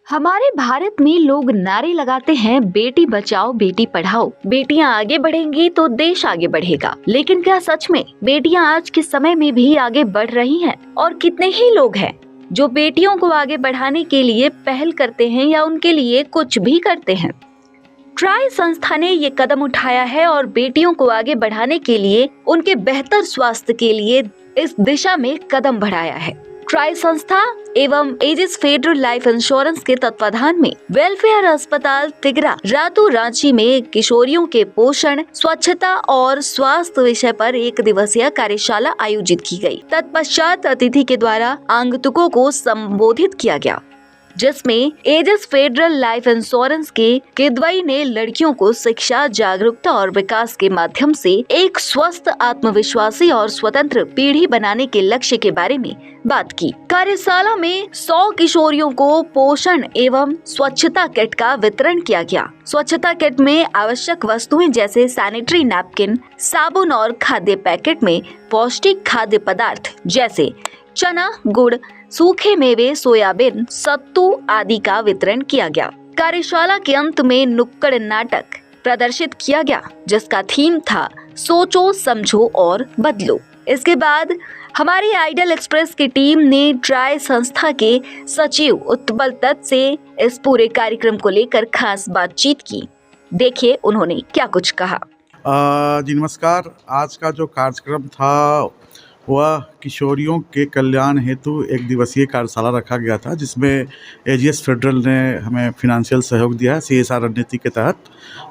हमारे भारत में लोग नारे लगाते हैं बेटी बचाओ बेटी पढ़ाओ, बेटियां आगे बढ़ेंगी तो देश आगे बढ़ेगा। लेकिन क्या सच में बेटियां आज के समय में भी आगे बढ़ रही हैं? और कितने ही लोग हैं जो बेटियों को आगे बढ़ाने के लिए पहल करते हैं या उनके लिए कुछ भी करते हैं? ट्राई संस्था ने ये कदम उठाया है और बेटियों को आगे बढ़ाने के लिए, उनके बेहतर स्वास्थ्य के लिए इस दिशा में कदम बढ़ाया है। ट्राई संस्था एवं एजिस फेडरल लाइफ इंश्योरेंस के तत्वाधान में वेलफेयर अस्पताल तिगरा रातू रांची में किशोरियों के पोषण, स्वच्छता और स्वास्थ्य विषय पर एक दिवसीय कार्यशाला आयोजित की गई। तत्पश्चात अतिथि के द्वारा आगंतुकों को संबोधित किया गया, जिसमें एजिस फेडरल लाइफ इंश्योरेंस के किदवई ने लड़कियों को शिक्षा, जागरूकता और विकास के माध्यम से एक स्वस्थ, आत्मविश्वासी और स्वतंत्र पीढ़ी बनाने के लक्ष्य के बारे में बात की। कार्यशाला में 100 किशोरियों को पोषण एवं स्वच्छता किट का वितरण किया गया। स्वच्छता किट में आवश्यक वस्तुएं जैसे सैनिटरी नैपकिन, साबुन और खाद्य पैकेट में पौष्टिक खाद्य पदार्थ जैसे चना, गुड़, सूखे मेवे, सोयाबीन, सत्तू आदि का वितरण किया गया। कार्यशाला के अंत में नुक्कड़ नाटक प्रदर्शित किया गया, जिसका थीम था सोचो, समझो और बदलो। इसके बाद हमारी आइडल एक्सप्रेस की टीम ने ट्राई संस्था के सचिव उत्पल दत्त से इस पूरे कार्यक्रम को लेकर खास बातचीत की। देखिए उन्होंने क्या कुछ कहा। जी नमस्कार। आज का जो कार्यक्रम था वह किशोरियों के कल्याण हेतु एक दिवसीय कार्यशाला रखा गया था, जिसमें एजीएस फेडरल ने हमें फिनेंशियल सहयोग दिया है सीएसआर रणनीति के तहत।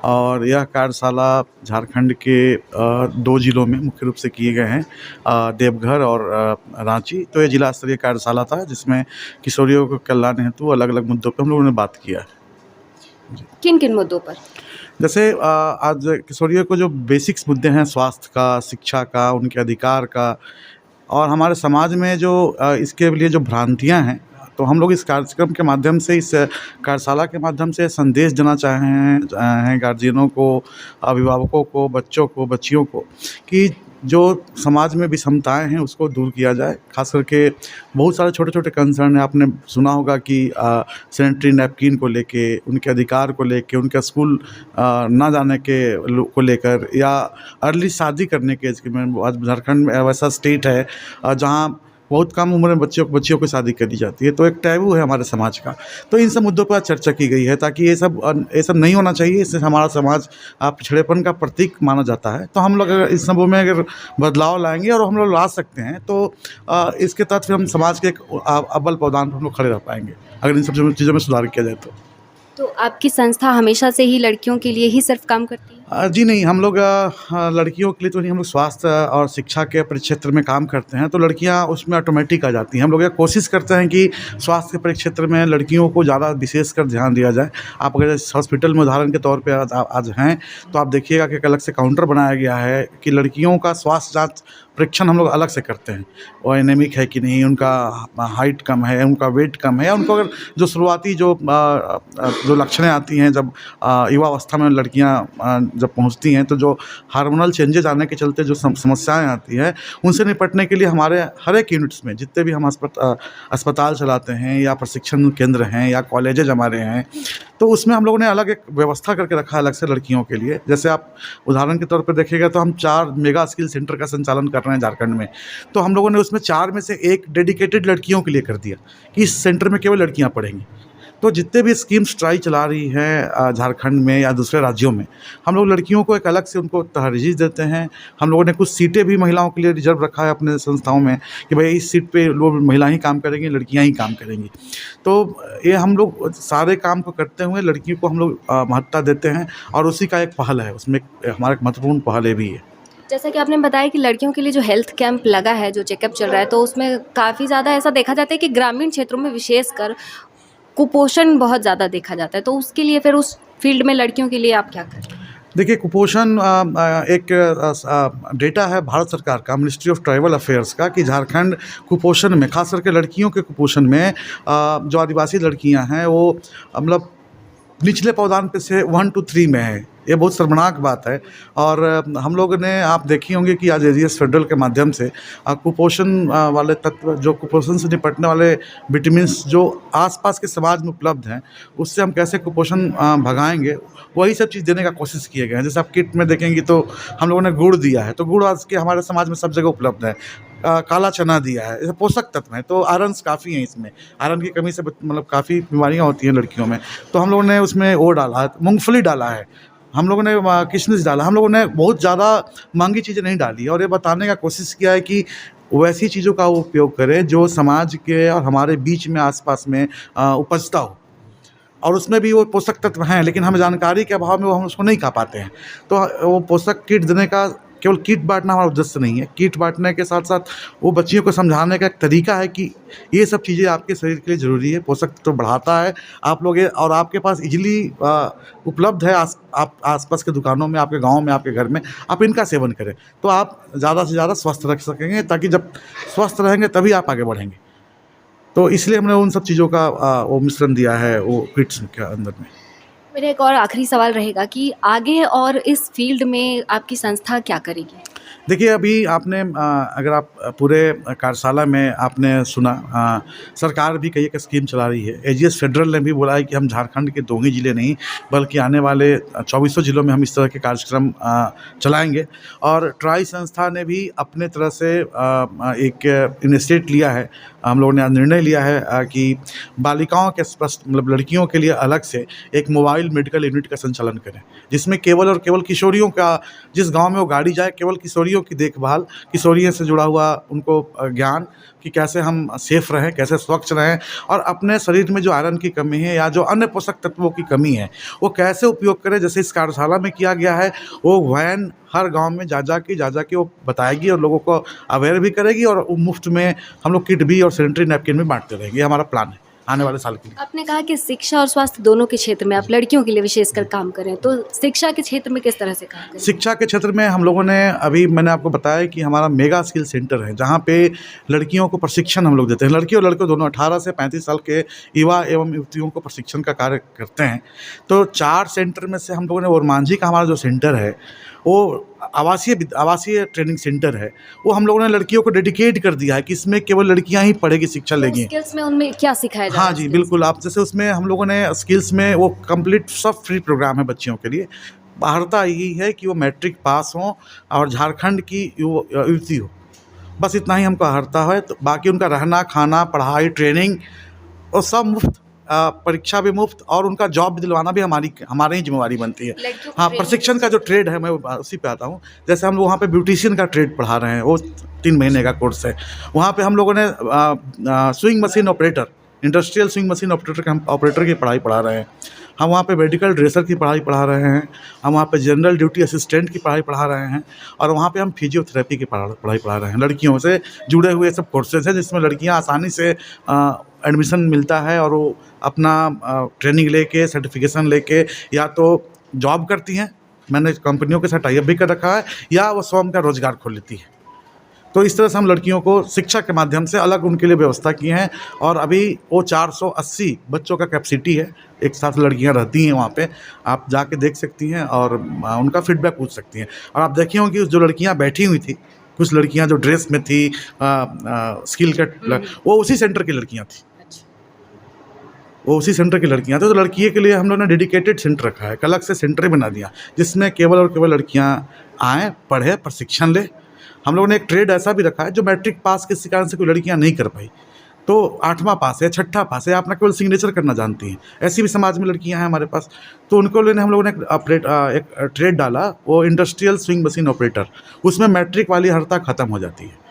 और यह कार्यशाला झारखंड के 2 जिलों में मुख्य रूप से किए गए हैं, देवघर और रांची। तो ये जिला स्तरीय कार्यशाला था, जिसमें किशोरियों के कल्याण हेतु अलग अलग मुद्दों पर हम लोगों ने बात किया। किन किन मुद्दों पर? जैसे आज किशोरियों को जो बेसिक्स मुद्दे हैं, स्वास्थ्य का, शिक्षा का, उनके अधिकार का, और हमारे समाज में जो इसके लिए जो भ्रांतियां हैं, तो हम लोग इस कार्यक्रम के माध्यम से, इस कार्यशाला के माध्यम से संदेश देना चाहे हैं गार्जियनों को, अभिभावकों को, बच्चों को, बच्चियों को, कि जो समाज में विषमताएं हैं उसको दूर किया जाए। खास करके बहुत सारे छोटे छोटे कंसर्न हैं, आपने सुना होगा कि सैनिटरी नैपकिन को लेके, उनके अधिकार को लेके, उनका स्कूल ना जाने के को लेकर, या अर्ली शादी करने के में। आज झारखंड में ऐसा स्टेट है जहाँ बहुत कम उम्र में बच्चियों को शादी करी जाती है, तो एक टैबू है हमारे समाज का। तो इन सब मुद्दों पर चर्चा की गई है, ताकि ये सब नहीं होना चाहिए। इससे हमारा समाज पिछड़ेपन का प्रतीक माना जाता है। तो हम लोग अगर इस सबों में अगर बदलाव लाएंगे, और हम लोग ला सकते हैं, तो इसके तहत फिर हम समाज के एक अव्वल पौधान पर हम लोग खड़े रह पाएंगे, अगर इन सब चीज़ों में सुधार किया जाए तो आपकी संस्था हमेशा से ही लड़कियों के लिए ही सिर्फ काम करती है? जी नहीं, हम लोग लड़कियों के लिए तो नहीं, हम लोग स्वास्थ्य और शिक्षा के परिक्षेत्र में काम करते हैं, तो लड़कियां उसमें ऑटोमेटिक आ जाती हैं। हम लोग ये कोशिश करते हैं कि स्वास्थ्य के परिक्षेत्र में लड़कियों को ज़्यादा विशेषकर ध्यान दिया जाए। आप अगर इस हॉस्पिटल में उदाहरण के तौर पे आज हैं, तो आप देखिएगा कि एक अलग से काउंटर बनाया गया है कि लड़कियों का स्वास्थ्य जाँच परीक्षण हम लोग अलग से करते हैं। वो एनेमिक है कि नहीं, उनका हाइट कम है, उनका वेट कम है, उनको अगर जो शुरुआती जो लक्षणें आती हैं, जब युवावस्था में लड़कियां जब पहुंचती हैं, तो जो हार्मोनल चेंजेस आने के चलते जो समस्याएं आती हैं, उनसे निपटने के लिए हमारे हर एक यूनिट्स में, जितने भी हम अस्पताल चलाते हैं, या प्रशिक्षण केंद्र हैं, या कॉलेजेज हमारे हैं, तो उसमें हम लोगों ने अलग एक व्यवस्था करके रखा है अलग से लड़कियों के लिए। जैसे आप उदाहरण के तौर पर देखिएगा, तो हम 4 मेगा स्किल सेंटर का संचालन कर रहे हैं झारखंड में। तो हम लोगों ने उसमें 4 में से एक डेडिकेटेड लड़कियों के लिए कर दिया कि इस सेंटर में केवल लड़कियां पढ़ेंगी। तो जितने भी स्कीम्स ट्राई चला रही हैं झारखंड में या दूसरे राज्यों में, हम लोग लड़कियों को एक अलग से उनको तरजीह देते हैं। हम लोगों ने कुछ सीटें भी महिलाओं के लिए रिजर्व रखा है अपने संस्थाओं में, कि भाई इस सीट पे लोग महिला ही काम करेंगी, लड़कियां ही काम करेंगी। तो ये हम लोग सारे काम को करते हुए लड़कियों को हम लोग महत्ता देते हैं, और उसी का एक पहल है, उसमें हमारा एक महत्वपूर्ण पहल भी है। जैसा कि आपने बताया कि लड़कियों के लिए जो हेल्थ कैंप लगा है, जो चेकअप चल रहा है, तो उसमें काफ़ी ज़्यादा ऐसा देखा जाता है कि ग्रामीण क्षेत्रों में विशेषकर कुपोषण बहुत ज़्यादा देखा जाता है। तो उसके लिए फिर उस फील्ड में लड़कियों के लिए आप क्या करें? देखिए, कुपोषण एक डेटा है भारत सरकार का, मिनिस्ट्री ऑफ ट्राइबल अफेयर्स का, कि झारखंड कुपोषण में, खास करके लड़कियों के कुपोषण में, जो आदिवासी लड़कियां हैं वो मतलब निचले पावदान पे से 1 to 3 में है। ये बहुत शर्मनाक बात है। और हम लोगों ने आप देखी होंगे कि आज एजीएस फेडरल के माध्यम से कुपोषण वाले तत्व, जो कुपोषण से निपटने वाले विटामिन्स जो आसपास के समाज में उपलब्ध हैं, उससे हम कैसे कुपोषण भगाएंगे, वही सब चीज़ देने का कोशिश किए गए हैं। जैसे आप किट में देखेंगे तो हम लोगों ने गुड़ दिया है, तो गुड़ आज के हमारे समाज में सब जगह उपलब्ध है। काला चना दिया है, ये पोषक तत्व हैं, तो आयरन्स काफ़ी हैं इसमें। आयरन की कमी से मतलब काफ़ी बीमारियाँ होती हैं लड़कियों में, तो हम लोगों ने उसमें वो डाला है, मूँगफली डाला है, हम लोगों ने किशमिश डाला, हम लोगों ने बहुत ज़्यादा महंगी चीज़ें नहीं डाली। और ये बताने का कोशिश किया है कि वैसी चीज़ों का वो उपयोग करें जो समाज के और हमारे बीच में आसपास में उपजता हो, और उसमें भी वो पोषक तत्व हैं, लेकिन हमें जानकारी के अभाव में वो हम उसको नहीं खा पाते हैं। तो वो पोषक किट देने का केवल किट बांटना हमारा उद्देश्य नहीं है। किट बांटने के साथ साथ वो बच्चियों को समझाने का एक तरीका है कि ये सब चीज़ें आपके शरीर के लिए ज़रूरी है, पोषक तो बढ़ाता है। आप लोग ये, और आपके पास इजीली उपलब्ध है आप आसपास के दुकानों में, आपके गांव में, आपके घर में, आप इनका सेवन करें तो आप ज़्यादा से ज़्यादा स्वस्थ रख सकेंगे, ताकि जब स्वस्थ रहेंगे तभी आप आगे बढ़ेंगे। तो इसलिए हमने उन सब चीज़ों का वो मिश्रण दिया है वो किट्स के अंदर में। मेरा एक और आखिरी सवाल रहेगा कि आगे और इस फील्ड में आपकी संस्था क्या करेगी? देखिए, अभी आपने अगर आप पूरे कार्यशाला में आपने सुना, सरकार भी कई एक स्कीम चला रही है। एजीएस फेडरल ने भी बोला है कि हम झारखंड के 2 ही ज़िले नहीं बल्कि आने वाले 2400 ज़िलों में हम इस तरह के कार्यक्रम चलाएंगे। और ट्राई संस्था ने भी अपने तरह से एक इनिशिएटिव लिया है। हम लोगों ने आज निर्णय लिया है कि बालिकाओं के मतलब लड़कियों के लिए अलग से एक मोबाइल मेडिकल यूनिट का संचालन करें, जिसमें केवल और केवल किशोरियों का, जिस गांव में वो गाड़ी जाए, केवल किशोरियों की देखभाल, किशोरियों से जुड़ा हुआ उनको ज्ञान कि कैसे हम सेफ रहें, कैसे स्वच्छ रहें, और अपने शरीर में जो आयरन की कमी है या जो अन्य पोषक तत्वों की कमी है वो कैसे उपयोग करें। जैसे इस कार्यशाला में किया गया है, वो वैन हर गांव में जा जा के वो बताएगी और लोगों को अवेयर भी करेगी, और मुफ्त में हम लोग किट भी और सैनिटरी नैपकिन भी बांटते रहेंगे। ये हमारा प्लान है आने वाले साल के लिए। आपने कहा कि शिक्षा और स्वास्थ्य दोनों के क्षेत्र में आप लड़कियों के लिए विशेषकर काम करें, तो शिक्षा के क्षेत्र में किस तरह से काम करें? शिक्षा के क्षेत्र में हम लोगों ने, अभी मैंने आपको बताया कि हमारा मेगा स्किल सेंटर है, जहाँ पे लड़कियों को प्रशिक्षण हम लोग देते हैं। लड़की और लड़के दोनों 18 से 35 साल के युवा एवं युवतियों को प्रशिक्षण का कार्य करते हैं। तो 4 सेंटर में से हम लोगों ने ओरमांझी का हमारा जो सेंटर है वो आवासीय ट्रेनिंग सेंटर है, वो हम लोगों ने लड़कियों को डेडिकेट कर दिया है कि इसमें केवल लड़कियां ही पढ़ेगी, शिक्षा लेंगी। स्किल्स में उनमें क्या सिखाया जाता है? हाँ जी, बिल्कुल। आप जैसे उसमें हम लोगों ने स्किल्स में वो कंप्लीट सब फ्री प्रोग्राम है बच्चियों के लिए। बाहरता यही है कि वो मैट्रिक पास हों और झारखंड की युवती हो, बस इतना ही हमको अर्हता है। तो बाकी उनका रहना, खाना, पढ़ाई, ट्रेनिंग और सब मुफ्त, परीक्षा भी मुफ्त, और उनका जॉब भी दिलवाना भी हमारी ही जिम्मेवारी बनती है। हाँ, प्रशिक्षण का जो ट्रेड है मैं उसी पे आता हूँ। जैसे हम लोग वहाँ पे ब्यूटिशियन का ट्रेड पढ़ा रहे हैं, वो 3 महीने का कोर्स है। वहाँ पे हम लोगों ने swing machine operator, industrial swing machine operator की पढ़ाई पढ़ा रहे हैं। हम वहाँ पे मेडिकल ड्रेसर की पढ़ाई पढ़ा रहे हैं। हम वहाँ पे जनरल ड्यूटी असिस्टेंट की पढ़ाई पढ़ा रहे हैं, और वहाँ पे हम फिजियोथेरेपी की पढ़ाई पढ़ा रहे हैं। लड़कियों से जुड़े हुए सब कोर्सेज हैं जिसमें लड़कियाँ आसानी से एडमिशन मिलता है, और वो अपना ट्रेनिंग लेके, सर्टिफिकेशन लेके या तो जॉब करती हैं, मैंने कंपनियों के साथ टाई अप भी कर रखा है, या वो स्वयं का रोजगार खोल लेती है। तो इस तरह से हम लड़कियों को शिक्षा के माध्यम से अलग उनके लिए व्यवस्था की हैं। और अभी वो 480 बच्चों का कैपेसिटी है, एक साथ लड़कियां रहती हैं वहाँ पे, आप जाके देख सकती हैं और उनका फीडबैक पूछ सकती हैं। और आप देखे होंगे जो लड़कियां बैठी हुई थी, कुछ लड़कियां जो ड्रेस में थी, स्किल कट, वो उसी सेंटर की लड़कियां थी, वो उसी सेंटर की लड़कियां थी। तो लड़कियों के लिए हम लोगों ने डेडिकेटेड सेंटर रखा है, अलग से सेंटर बना दिया जिसमें केवल और केवल लड़कियां आएँ, पढ़े, प्रशिक्षण ले। हम लोगों ने एक ट्रेड ऐसा भी रखा है जो मैट्रिक पास किसी कारण से कोई लड़कियां नहीं कर पाई, तो 8वां पास है, 6ठा पास है, अपना केवल सिग्नेचर करना जानती हैं, ऐसी भी समाज में लड़कियां हैं हमारे पास। तो उनको लेने हम लोगों ने एक ट्रेड डाला, वो इंडस्ट्रियल स्विंग मशीन ऑपरेटर। उसमें मैट्रिक वाली अर्हता ख़त्म हो जाती है।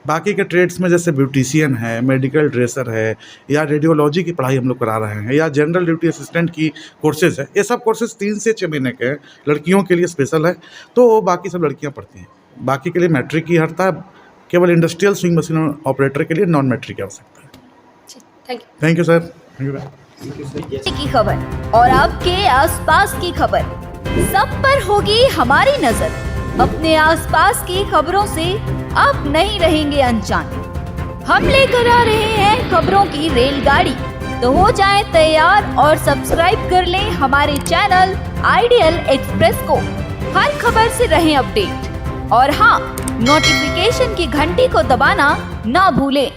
बाकी के ट्रेड्स में जैसे ब्यूटिशियन है, मेडिकल ड्रेसर है, या रेडियोलॉजी की पढ़ाई हम लोग करा रहे हैं, या जनरल ड्यूटी असिस्टेंट की कोर्सेज़ है। ये सब कोर्सेज़ 3 से 6 महीने के हैं, लड़कियों के लिए स्पेशल है, तो बाकी सब लड़कियाँ पढ़ती हैं। बाकी के लिए मैट्रिक की अर्हता, केवल इंडस्ट्रियल स्विंग मशीन ऑपरेटर के लिए नॉन मैट्रिक की आवश्यकता है। Thank you sir. की खबर और आपके आसपास की खबर, सब पर होगी हमारी नजर। अपने आसपास की खबरों से आप नहीं रहेंगे अनजान। हम लेकर आ रहे हैं खबरों की रेलगाड़ी। तो हो जाएं तैयार और सब्सक्राइब कर लें हमारे चैनल आइडियल एक्सप्रेस को। हर खबर से रहें अपडेट और हाँ, नोटिफिकेशन की घंटी को दबाना ना भूलें।